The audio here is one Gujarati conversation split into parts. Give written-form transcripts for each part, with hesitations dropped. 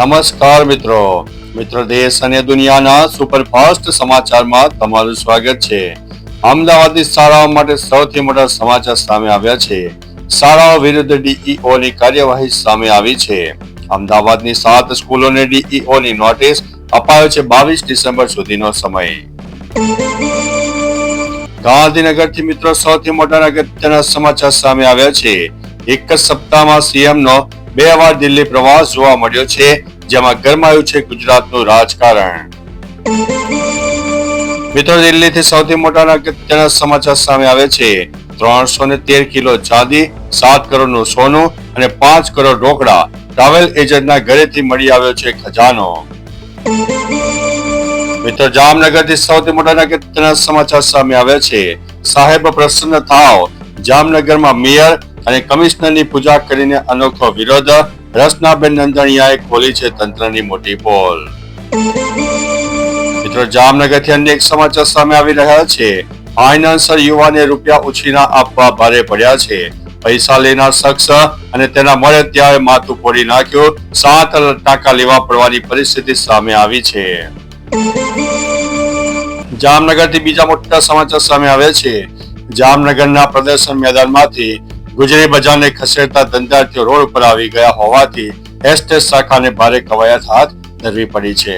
નમસ્કાર મિત્રો દેશ અને દુનિયાના સુપરફાસ્ટ સમાચારમાં તમારું સ્વાગત છે। અમદાવાદની શાળાઓ માટે સૌથી મોટા સમાચાર સામે આવ્યા છે। શાળાઓ વિરુદ્ધ ડીઈઓ ની કાર્યવાહી સામે આવી છે। અમદાવાદની 7 સ્કૂલોને ડીઈઓ ની નોટિસ અપાયો છે। 22 ડિસેમ્બર સુધીનો સમય। ગાંધીનગરથી મિત્રો સૌથી મોટા અગત્યના સમાચાર સામે આવ્યા છે। એક જ સપ્તાહમાં સીએમનો 2 વાર દિલ્હી પ્રવાસ જોવા મળ્યો છે, જેમાં ગરમાયું છે ગુજરાતનું રાજકારણ। મિત્રો દિલ્હીથી સૌથી મોટા અગત્યના સમાચાર સામે આવે છે। 313 કિલો ચાંદી, 7 કરોડનું સોનું અને 5 કરોડ રોકડા ટ્રાવેલ એજન્ટના ઘરેથી મળી આવ્યો છે ખજાનો। મિત્રો જામનગરથી સૌથી મોટા અગત્યના સમાચાર સામે આવ્યા છે। સાહેબ પ્રસન્ન થાવ, જામનગરમાં મેયર અને કમિશનરની પૂજા કરીને અનોખો વિરોધ। રસનાબેન નંદણિયાએ ખોલી છે તંત્રની મોટી પોલ। મિત્રો જામનગરથી અન્ય એક સમાચાર સામે આવી રહ્યા છે। ફાઇનાન્સર યુવાને રૂપિયા ઉછીના આપવા ભારે પડ્યા છે। પૈસા લેનાર શખ્સ અને તેના મળે ત્યારે માથું ફોડી નાખ્યું। 7 ટાંકા લેવા પડવાની પરિસ્થિતિ સામે આવી છે। જામનગરથી બીજા મોટા સમાચાર સામે આવ્યા છે। જામનગરના પ્રદર્શન મેદાનમાંથી ગુજરી બજારને ખસેડતા ધંધાર્થીઓ રોડ પર આવી ગયા હોવાથી એસ્ટેટ શાખાને ભારે કવાયત હાથ ધરવી પડી છે।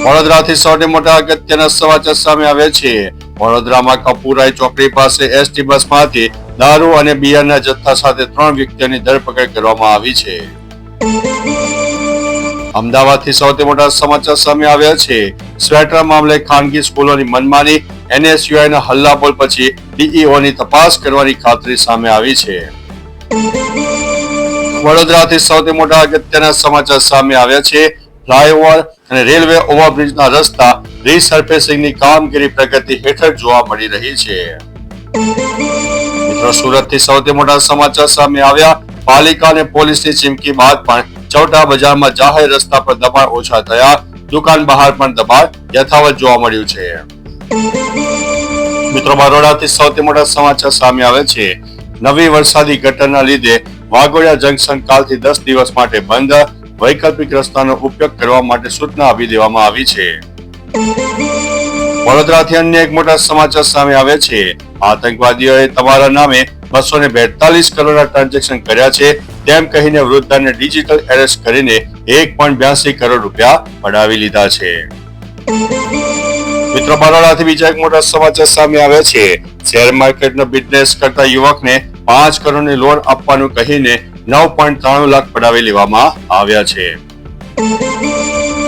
વડોદરાથી સૌથી મોટા અગત્યના સમાચાર સામે આવ્યા છે। વડોદરામાં કપૂરાઈ ચોકડી પાસે એસટી બસમાંથી દારૂ અને બિયરના જથ્થા સાથે 3 વ્યક્તિઓની ધરપકડ કરવામાં આવી છે। અમદાવાદથી સૌથી મોટા સમાચાર સામે આવ્યા છે। સ્વેટર મામલે ખાનગી સ્કૂલોની મનમાની, એનએસયુઆઈના હલ્લાબોલ પછી ડીઈઓની તપાસ કરવાની ખાતરી સામે આવી છે। વડોદરાથી સૌથી મોટા અગત્યના સમાચાર સામે આવ્યા છે। ફ્લાયઓવર અને રેલવે ઓવરબ્રિજના રસ્તા રીસર્ફેસિંગની કામગીરી પ્રગતિ હેઠળ જોવા મળી રહી છે। મિત્રો સુરતથી સૌથી મોટા સમાચાર સામે આવ્યા। પાલિકા અને પોલીસની ચીમકી બાદ પણ ચૌટા બજારમાં જાહેર રસ્તા પર દબાણ ઓછા થયા। દુકાન બહાર પણ દબાણ યથાવત જોવા મળ્યું છે। મિત્રો બરોડાથી સૌથી મોટા સમાચાર સામે આવે છે। નવી વરસાદી ગટરના લીધે વાઘોડિયા જંકશન કાલથી 10 દિવસ માટે બંધ। વૈકલ્પિક રસ્તાનો ઉપયોગ કરવા માટે સૂચના આપી દેવામાં આવી છે। વડોદરાથી અન્ય એક મોટા સમાચાર સામે આવે છે। આતંકવાદીઓએ તમારા નામે 242 કરોડના ટ્રાન્ઝેક્શન કર્યા છે તેમ કહીને વૃદ્ધાને ડિજિટલ એરેસ્ટ કરીને 1.82 કરોડ રૂપિયા પડાવી લીધા છે। મિત્રો બરોડાથી બીજા એક મોટા સમાચાર સામે આવ્યા છે। શેર માર્કેટનો બિઝનેસ કરતા યુવકને 5 કરોડની લોન આપવાનું કહીને 9.93 લાખ પડાવી લેવામાં આવ્યા છે।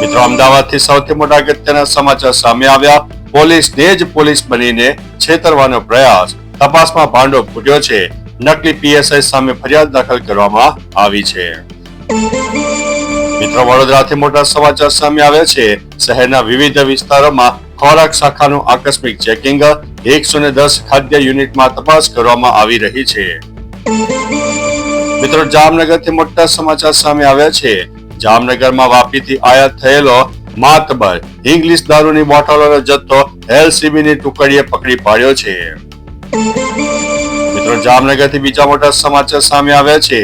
મિત્રો અમદાવાદથી સૌથી મોટા અગત્યના સમાચાર સામે આવ્યા। પોલીસને જ પોલીસ બનીને છેતરવાનો પ્રયાસ, તપાસમાં ભાંડો ફૂટ્યો છે। નકલી પીએસઆઈ સામે ફરિયાદ દાખલ કરવામાં આવી છે। મિત્રો વડોદરાથી મોટા સમાચાર સામે આવ્યા છે। શહેરના વિવિધ વિસ્તારોમાં ખોરાક શાખાનું આકસ્મિક ચેકિંગ, 110 ખાદ્ય યુનિટમાં તપાસ કરવામાં આવી રહી છે। મિત્રો જામનગરથી મોટા સમાચાર સામે આવ્યા છે। જામનગરમાં વાપીથી આયાત થયેલો માતબર ઇંગ્લિશ દારૂની બોટલોનો જથ્થો એલસીબીની ટુકડીએ પકડી પાડ્યો છે। મિત્રો જામનગરથી બીજા મોટા સમાચાર સામે આવ્યા છે।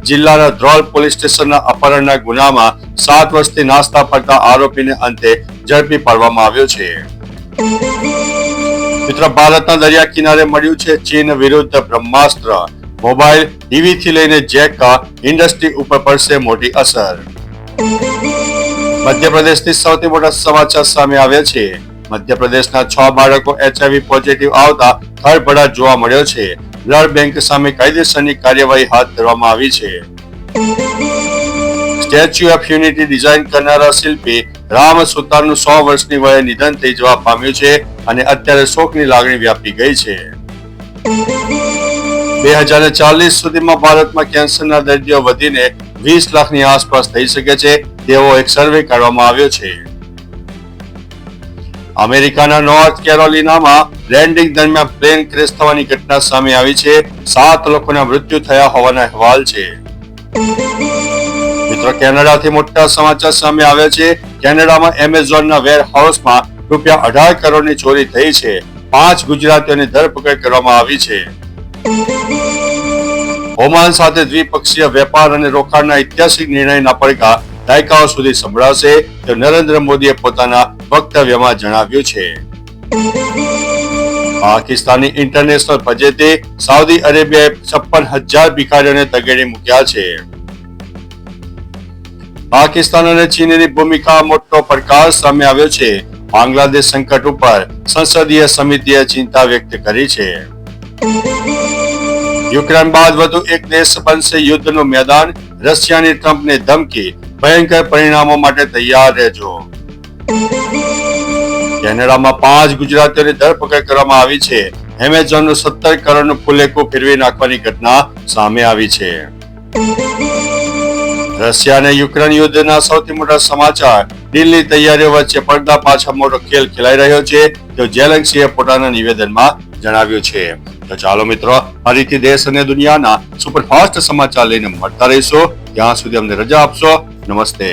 જિલ્લાના ધ્રોલ પોલીસ સ્ટેશનના અપહરણના ગુનામાં 7 વર્ષથી નાસ્તા ફરતા આરોપીને અંતે ઝડપી પાડવામાં આવ્યો છે। મિત્રો ભારતના દરિયા કિનારે મળ્યું છે ચીન વિરુદ્ધ બ્રહ્માસ્ત્ર। મોબાઈલ, ટીવી થી લઈને જેક ઇન્ડસ્ટ્રી ઉપર પડશે મોટી અસર। મધ્યપ્રદેશથી સૌથી મોટા સમાચાર સામે આવ્યા છે। મધ્યપ્રદેશના 6 બાળકો એચઆઈવી પોઝિટિવ આવતા ખળભળાટ જોવા મળ્યો છે। બ્લડ બેંક સામે કાયદેસરની કાર્યવાહી હાથ ધરવામાં આવી છે। સ્ટેચ્યુ ઓફ યુનિટી ડિઝાઇન કરનારા શિલ્પી રામ સુતારનું 100 વર્ષની વયે નિધન થઈ જવા પામ્યું છે અને અત્યારે શોકની લાગણી વ્યાપી ગઈ છે। 2040 સુધીમાં ભારતમાં કેન્સરના દર્દીઓ વધીને 20 લાખની આસપાસ થઈ શકે છે તેવો એક સર્વે કરવામાં આવ્યો છે। અમેરિકાના નોર્થ કેરોલિનામાં લેન્ડિંગ દરમિયાન પ્લેન ક્રેશ થવાની ઘટના સામે આવી છે। 7 લોકોના મૃત્યુ થયા હોવાના અહેવાલ છે। મિત્રો કેનેડાથી મોટા સમાચાર સામે આવ્યા છે। કેનેડામાં એમેઝોનના વેર હાઉસમાં ₹18 કરોડની ચોરી થઈ છે। 5 ગુજરાતીઓની ધરપકડ કરવામાં આવી છે। ઓમાન સાથે દ્વિપક્ષીય વેપાર અને રોકાણના ઐતિહાસિક નિર્ણયના પડઘા દાયકાઓ સુધી સંભળાશે તેવું નરેન્દ્ર મોદીએ પોતાના વક્તવ્યમાં જણાવ્યું છે. પાકિસ્તાનની ઇન્ટરનેશનલ બજેટે સાઉદી અરેબિયાએ 56,000 ભિખારીઓને તગેડી મૂક્યા છે. પાકિસ્તાન અને ચીનની ભૂમિકા મોટો પડકાર સામે આવ્યો છે. બાંગ્લાદેશ સંકટ ઉપર સંસદીય સમિતિએ ચિંતા વ્યક્ત કરી છે. યુક્રેન બાદ વધુ એક દેશ બનશે યુદ્ધનું મેદાન, રશિયાની ટ્રમ્પને ધમકી, ભયંકર પરિણામો માટે તૈયાર રહેજો. કેનેડામાં 5 ગુજરાતીઓની ધરપકડ કરવામાં આવી છે. એમેઝોનનું 17 કરોડનું ફુલેકું ફેરવી નાખવાની ઘટના સામે આવી છે. રશિયા અને યુક્રેન યુદ્ધના સૌથી મોટા સમાચાર. દિલ્હી તૈયારીઓ વચ્ચે પડદા પાછળ મોટો ખેલ ખેલાઈ રહ્યો છે તેવું જેલેન્સ્કીએ પોતાના નિવેદનમાં જણાવ્યું છે. તો ચાલો મિત્રો, આ રીતે દેશ અને દુનિયાના સુપરફાસ્ટ સમાચાર લઈને મળતા રહીશું. ત્યાં સુધી અમને રજા આપશો. નમસ્તે.